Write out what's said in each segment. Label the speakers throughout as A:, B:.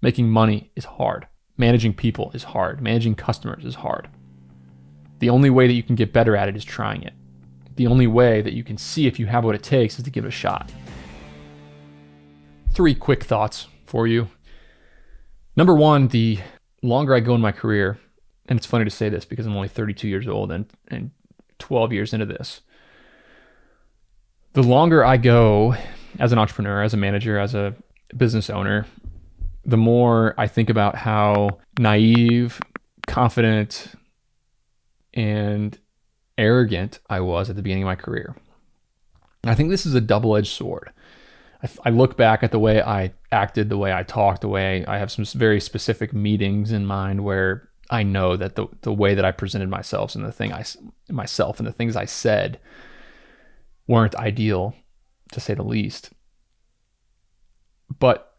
A: Making money is hard. Managing people is hard. Managing customers is hard. The only way that you can get better at it is trying it. The only way that you can see if you have what it takes is to give it a shot. 3 quick thoughts for you. Number 1, the longer I go in my career, and it's funny to say this because I'm only 32 years old and 12 years into this. The longer I go as an entrepreneur, as a manager, as a business owner, the more I think about how naive, confident, and arrogant I was at the beginning of my career. And I think this is a double-edged sword. I look back at the way I acted, the way I talked, the way I have some very specific meetings in mind where I know that the way that I presented myself and the things I said weren't ideal, to say the least. But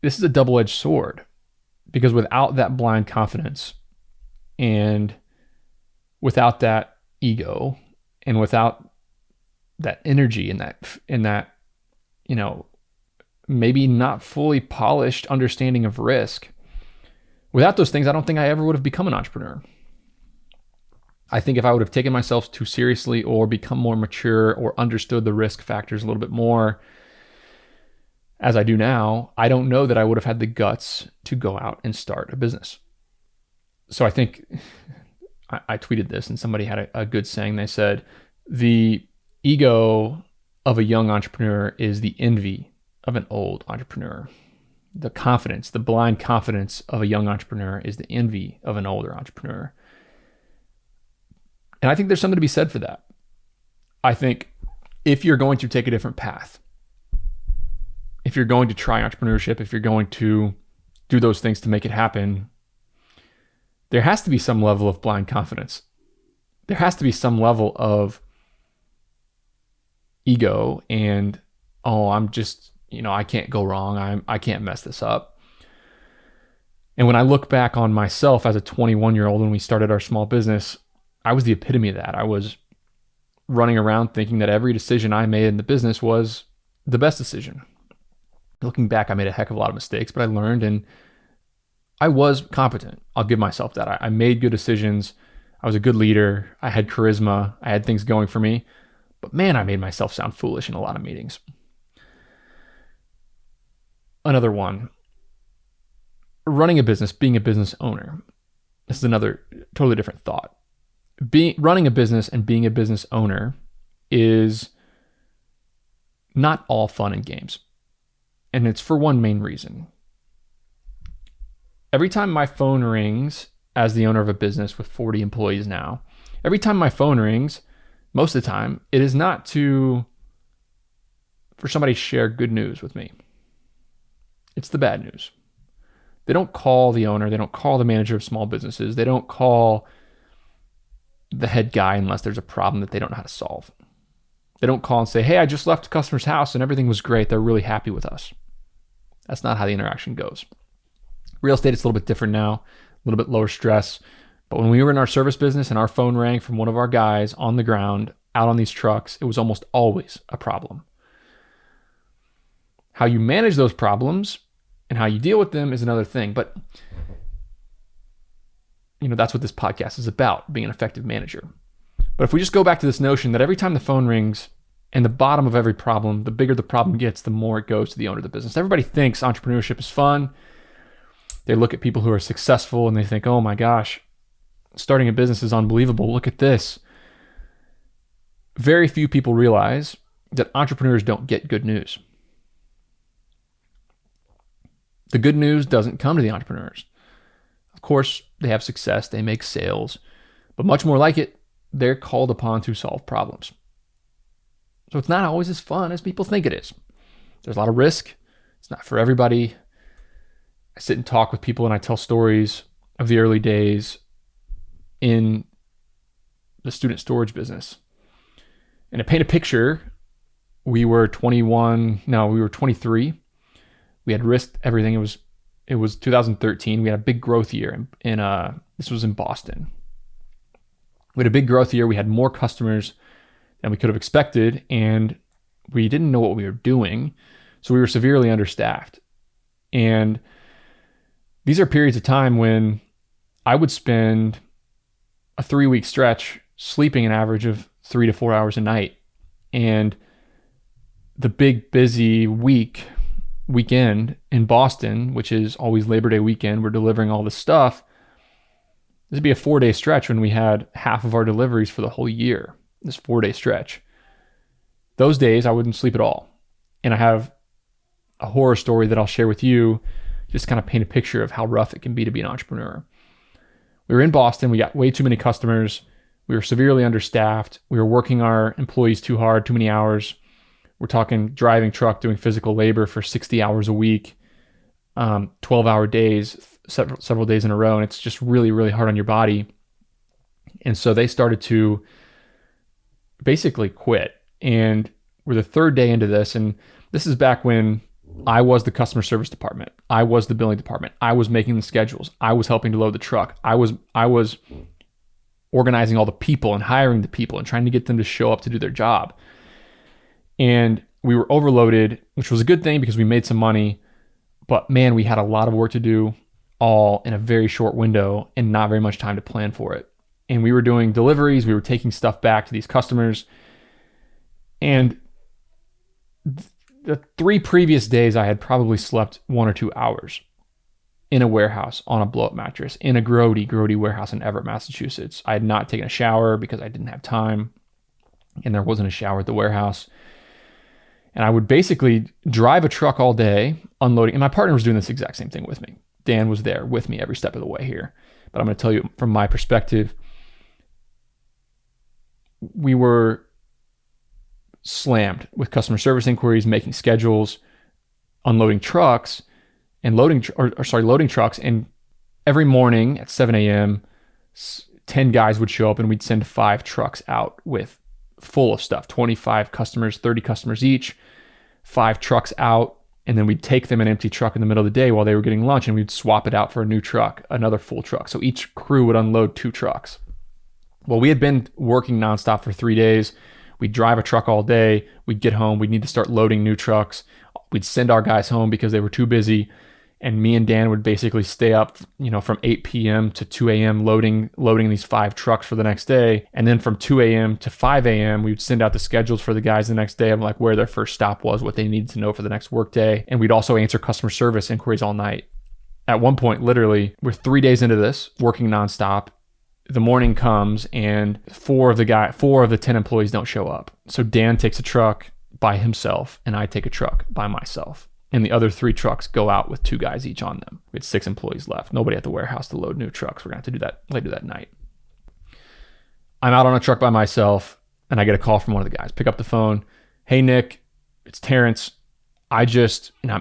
A: this is a double-edged sword, because without that blind confidence and without that ego and without that energy and that maybe not fully polished understanding of risk, without those things, I don't think I ever would have become an entrepreneur. I think if I would have taken myself too seriously or become more mature or understood the risk factors a little bit more as I do now, I don't know that I would have had the guts to go out and start a business. So I think I tweeted this and somebody had a good saying. They said, the ego of a young entrepreneur is the envy of an old entrepreneur. The confidence, the blind confidence of a young entrepreneur is the envy of an older entrepreneur. And I think there's something to be said for that. I think if you're going to take a different path, if you're going to try entrepreneurship, if you're going to do those things to make it happen, there has to be some level of blind confidence. There has to be some level of ego and, I'm just, I can't go wrong. I can't mess this up. And when I look back on myself as a 21-year-old when we started our small business, I was the epitome of that. I was running around thinking that every decision I made in the business was the best decision. Looking back, I made a heck of a lot of mistakes, but I learned and I was competent. I'll give myself that. I made good decisions. I was a good leader. I had charisma. I had things going for me. But man, I made myself sound foolish in a lot of meetings. Another one, running a business, being a business owner. This is another totally different thought. Running a business and being a business owner is not all fun and games. And it's for one main reason. Every time my phone rings as the owner of a business with 40 employees now, every time my phone rings, most of the time, it is not for somebody to share good news with me. It's the bad news. They don't call the owner. They don't call the manager of small businesses. They don't call the head guy unless there's a problem that they don't know how to solve. They don't call and say, hey, I just left a customer's house and everything was great. They're really happy with us. That's not how the interaction goes. Real estate is a little bit different now, a little bit lower stress. But when we were in our service business and our phone rang from one of our guys on the ground out on these trucks, it was almost always a problem. How you manage those problems and how you deal with them is another thing. But that's what this podcast is about, being an effective manager. But if we just go back to this notion that every time the phone rings and the bottom of every problem, the bigger the problem gets, the more it goes to the owner of the business. Everybody thinks entrepreneurship is fun. They look at people who are successful and they think, oh my gosh, starting a business is unbelievable. Look at this. Very few people realize that entrepreneurs don't get good news. The good news doesn't come to the entrepreneurs. Of course, they have success, they make sales, but much more like it, they're called upon to solve problems. So it's not always as fun as people think it is. There's a lot of risk. It's not for everybody. I sit and talk with people and I tell stories of the early days in the student storage business. And to paint a picture, we were 23. We had risked everything. It was 2013. We had a big growth year this was in Boston. We had a big growth year. We had more customers than we could have expected, and we didn't know what we were doing. So we were severely understaffed. And These are periods of time when I would spend a 3-week stretch sleeping an average of 3 to 4 hours a night. And the big busy weekend in Boston, which is always Labor Day weekend, we're delivering all this stuff. This would be a 4-day stretch when we had half of our deliveries for the whole year, this 4-day stretch. Those days I wouldn't sleep at all. And I have a horror story that I'll share with you, just kind of paint a picture of how rough it can be to be an entrepreneur. We were in Boston. We got way too many customers. We were severely understaffed. We were working our employees too hard, too many hours. We're talking driving truck, doing physical labor for 60 hours a week, 12-hour days, several days in a row. And it's just really, really hard on your body. And so they started to basically quit. And we're the third day into this. And this is back when I was the customer service department. I was the billing department. I was making the schedules. I was helping to load the truck. I was organizing all the people and hiring the people and trying to get them to show up to do their job. And we were overloaded, which was a good thing because we made some money. But man, we had a lot of work to do all in a very short window and not very much time to plan for it. And we were doing deliveries. We were taking stuff back to these customers. And the 3 previous days, I had probably slept 1 or 2 hours in a warehouse on a blow-up mattress in a grody warehouse in Everett, Massachusetts. I had not taken a shower because I didn't have time, and there wasn't a shower at the warehouse. And I would basically drive a truck all day, unloading. And my partner was doing this exact same thing with me. Dan was there with me every step of the way here. But I'm going to tell you from my perspective, we were slammed with customer service inquiries, making schedules, unloading trucks, and loading trucks. And every morning at 7 a.m., 10 guys would show up, and we'd send 5 trucks out with full of stuff, 25 customers, 30 customers each, 5 trucks out. And then we'd take them an empty truck in the middle of the day while they were getting lunch, and we'd swap it out for a new truck, another full truck. So each crew would unload 2 trucks. Well, we had been working nonstop for 3 days. We'd drive a truck all day. We'd get home. We'd need to start loading new trucks. We'd send our guys home because they were too busy. And me and Dan would basically stay up, from 8 p.m. to 2 a.m. loading these 5 trucks for the next day. And then from 2 a.m. to 5 a.m., we would send out the schedules for the guys the next day of like where their first stop was, what they needed to know for the next work day. And we'd also answer customer service inquiries all night. At one point, literally, we're 3 days into this, working nonstop. The morning comes and 4 of the 10 employees don't show up. So Dan takes a truck by himself and I take a truck by myself. And the other 3 trucks go out with 2 guys each on them. We had 6 employees left. Nobody at the warehouse to load new trucks. We're going to have to do that later that night. I'm out on a truck by myself and I get a call from one of the guys. Pick up the phone. Hey, Nick, it's Terrence. I'm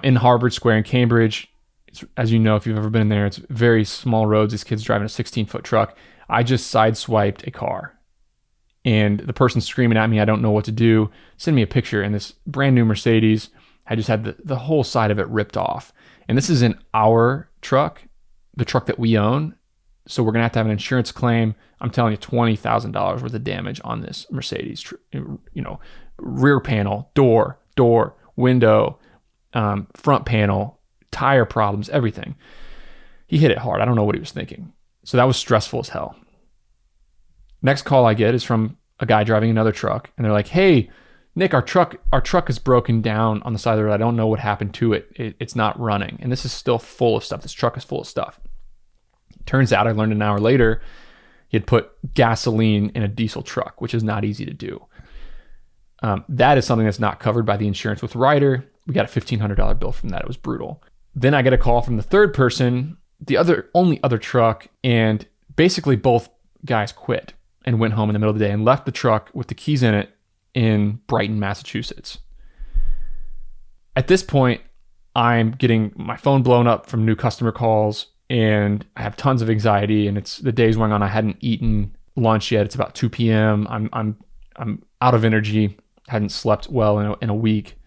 A: in Harvard Square in Cambridge. It's, as you know, if you've ever been in there, it's very small roads. This kid's driving a 16-foot truck. I just sideswiped a car and the person's screaming at me. I don't know what to do. Send me a picture. And this brand new Mercedes, I just had the whole side of it ripped off. And this is in our truck, the truck that we own. So we're going to have an insurance claim. I'm telling you, $20,000 worth of damage on this Mercedes, rear panel, door, window, front panel, tire problems, everything. He hit it hard. I don't know what he was thinking. So that was stressful as hell. Next call I get is from a guy driving another truck. And they're like, hey, Nick, our truck is broken down on the side of the road. I don't know what happened to it. It's not running. And this is still full of stuff. This truck is full of stuff. Turns out, I learned an hour later, he had put gasoline in a diesel truck, which is not easy to do. That is something that's not covered by the insurance with Ryder. We got a $1,500 bill from that. It was brutal. Then I get a call from the third person, the only other truck, and basically both guys quit and went home in the middle of the day and left the truck with the keys in it in Brighton, Massachusetts. At this point, I'm getting my phone blown up from new customer calls and I have tons of anxiety, and it's the day's going on. I hadn't eaten lunch yet. It's about 2 p.m. I'm out of energy. Hadn't slept well in a week.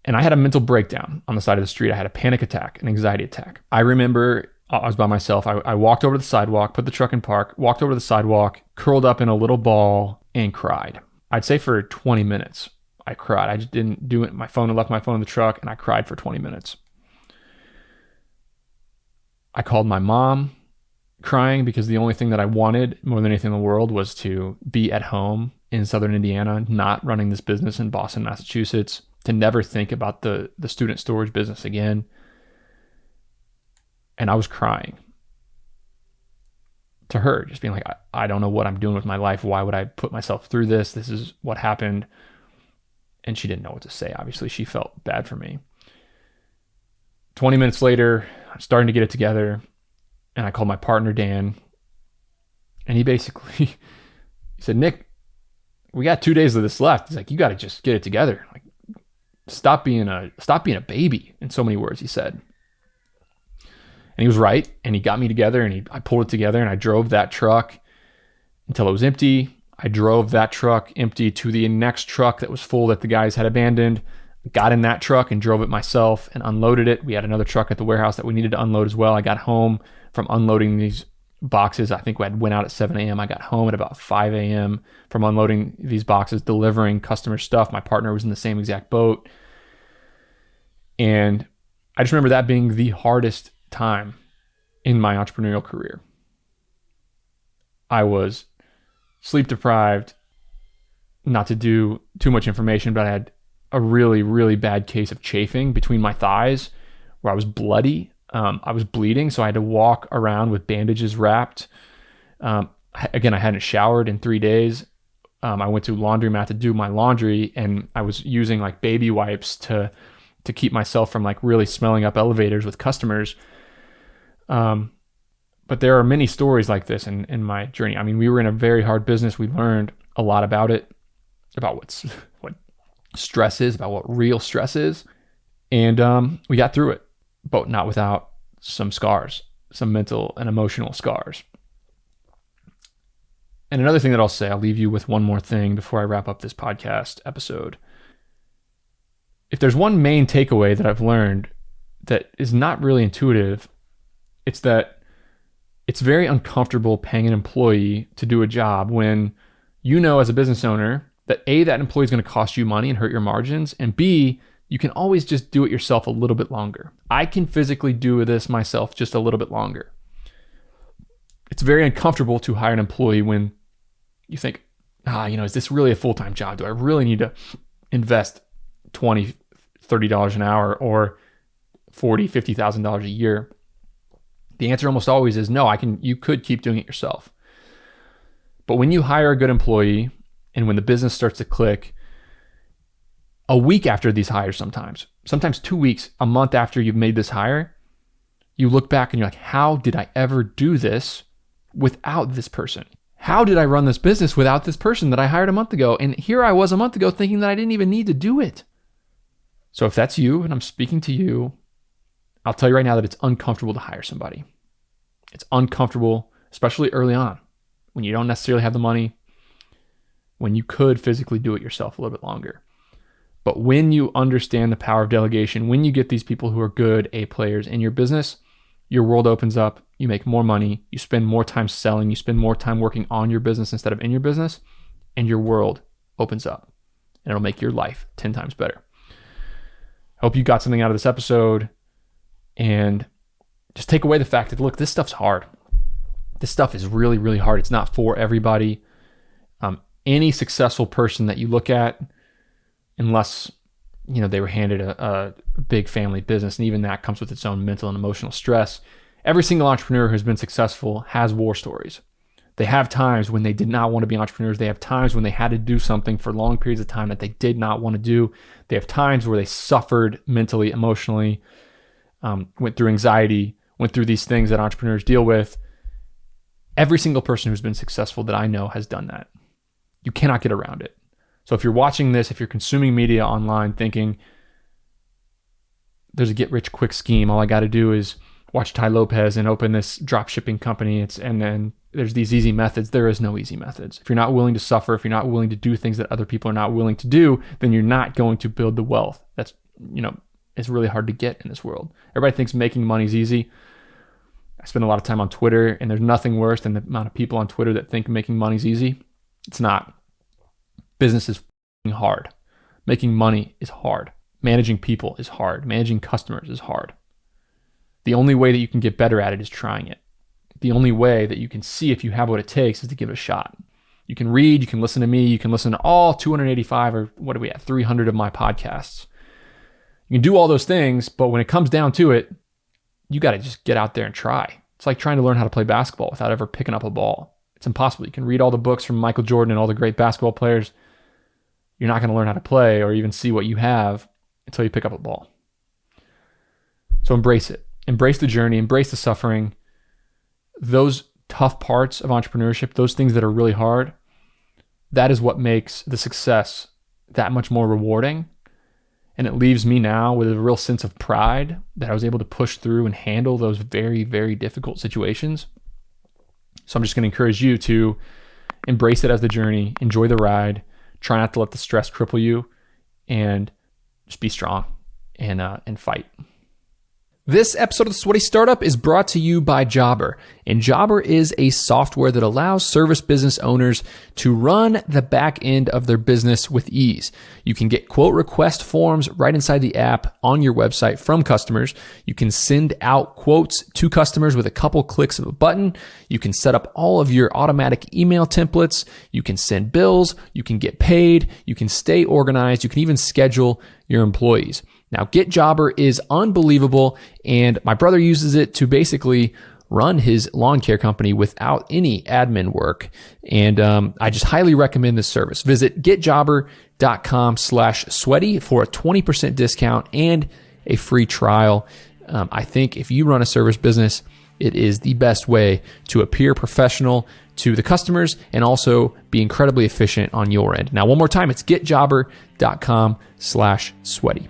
A: And I had a mental breakdown on the side of the street. I had a panic attack, an anxiety attack. I remember I was by myself. I walked over to the sidewalk, put the truck in park, walked over to the sidewalk, curled up in a little ball and cried. I'd say for 20 minutes, I cried. I just didn't do it. My phone, I left my phone in the truck and I cried for 20 minutes. I called my mom crying because the only thing that I wanted more than anything in the world was to be at home in Southern Indiana, not running this business in Boston, Massachusetts, to never think about the student storage business again. And I was crying to her, just being like, I don't know what I'm doing with my life. Why would I put myself through this? This is what happened. And she didn't know what to say. Obviously, she felt bad for me. 20 minutes later, I'm starting to get it together. And I called my partner, Dan. And he basically he said, Nick, we got 2 days of this left. He's like, you got to just get it together. Like, stop being a baby, in so many words, he said. And he was right. And he got me together, and I pulled it together, and I drove that truck until it was empty. I drove that truck empty to the next truck that was full that the guys had abandoned. Got in that truck and drove it myself and unloaded it. We had another truck at the warehouse that we needed to unload as well. I got home from unloading these boxes. I think we went out at 7 a.m. I got home at about 5 a.m. from unloading these boxes, delivering customer stuff. My partner was in the same exact boat. And I just remember that being the hardest time in my entrepreneurial career. I was sleep deprived, not to do too much information, but I had a really, really bad case of chafing between my thighs where I was bloody. I was bleeding, so I had to walk around with bandages wrapped. Again, I hadn't showered in 3 days. I went to laundromat to do my laundry, and I was using like baby wipes to keep myself from like really smelling up elevators with customers. But there are many stories like this in my journey. I mean, we were in a very hard business. We learned a lot about it, about what stress is, about what real stress is. And we got through it, but not without some scars, some mental and emotional scars. And another thing that I'll say, I'll leave you with one more thing before I wrap up this podcast episode. If there's one main takeaway that I've learned that is not really intuitive, it's that it's very uncomfortable paying an employee to do a job when you know as a business owner that A, that employee is going to cost you money and hurt your margins, and B, you can always just do it yourself a little bit longer. I can physically do this myself just a little bit longer. It's very uncomfortable to hire an employee when you think, is this really a full-time job? Do I really need to invest $20, $30 an hour or $40,000, $50,000 a year? The answer almost always is no. You could keep doing it yourself. But when you hire a good employee and when the business starts to click, a week after these hires, sometimes 2 weeks, a month after you've made this hire, you look back and you're like, how did I ever do this without this person? How did I run this business without this person that I hired a month ago? And here I was a month ago thinking that I didn't even need to do it. So if that's you and I'm speaking to you, I'll tell you right now that it's uncomfortable to hire somebody. It's uncomfortable, especially early on, when you don't necessarily have the money, when you could physically do it yourself a little bit longer. But when you understand the power of delegation, when you get these people who are good A players in your business, your world opens up, you make more money, you spend more time selling, you spend more time working on your business instead of in your business, and your world opens up. And it'll make your life 10 times better. I hope you got something out of this episode. And just take away the fact that, look, this stuff's hard. This stuff is really, really hard. It's not for everybody. Any successful person that you look at, unless they were handed a big family business, and even that comes with its own mental and emotional stress. Every single entrepreneur who's been successful has war stories. They have times when they did not want to be entrepreneurs. They have times when they had to do something for long periods of time that they did not want to do. They have times where they suffered mentally, emotionally, went through anxiety, went through these things that entrepreneurs deal with. Every single person who's been successful that I know has done that. You cannot get around it. So if you're watching this, if you're consuming media online thinking there's a get rich quick scheme, all I got to do is watch Tai Lopez and open this drop shipping company, and then there's these easy methods. There is no easy methods. If you're not willing to suffer, if you're not willing to do things that other people are not willing to do, then you're not going to build the wealth. That's, it's really hard to get in this world. Everybody thinks making money is easy. I spend a lot of time on Twitter, and there's nothing worse than the amount of people on Twitter that think making money is easy. It's not. Business is hard. Making money is hard. Managing people is hard. Managing customers is hard. The only way that you can get better at it is trying it. The only way that you can see if you have what it takes is to give it a shot. You can read, you can listen to me, you can listen to all 285 or what do we have, 300 of my podcasts. You can do all those things, but when it comes down to it, you got to just get out there and try. It's like trying to learn how to play basketball without ever picking up a ball. It's impossible. You can read all the books from Michael Jordan and all the great basketball players. You're not going to learn how to play or even see what you have until you pick up a ball. So embrace it. Embrace the journey. Embrace the suffering. Those tough parts of entrepreneurship, those things that are really hard, that is what makes the success that much more rewarding. And it leaves me now with a real sense of pride that I was able to push through and handle those very, very difficult situations. So I'm just going to encourage you to embrace it as the journey, enjoy the ride, try not to let the stress cripple you, and just be strong and fight. This episode of the Sweaty Startup is brought to you by Jobber. And Jobber is a software that allows service business owners to run the back end of their business with ease. You can get quote request forms right inside the app on your website from customers. You can send out quotes to customers with a couple clicks of a button. You can set up all of your automatic email templates. You can send bills. You can get paid. You can stay organized. You can even schedule your employees. Now, GetJobber is unbelievable, and my brother uses it to basically run his lawn care company without any admin work. And I just highly recommend this service. Visit getjobber.com/sweaty for a 20% discount and a free trial. I think if you run a service business, it is the best way to appear professional to the customers and also be incredibly efficient on your end. Now, one more time, it's getjobber.com/sweaty.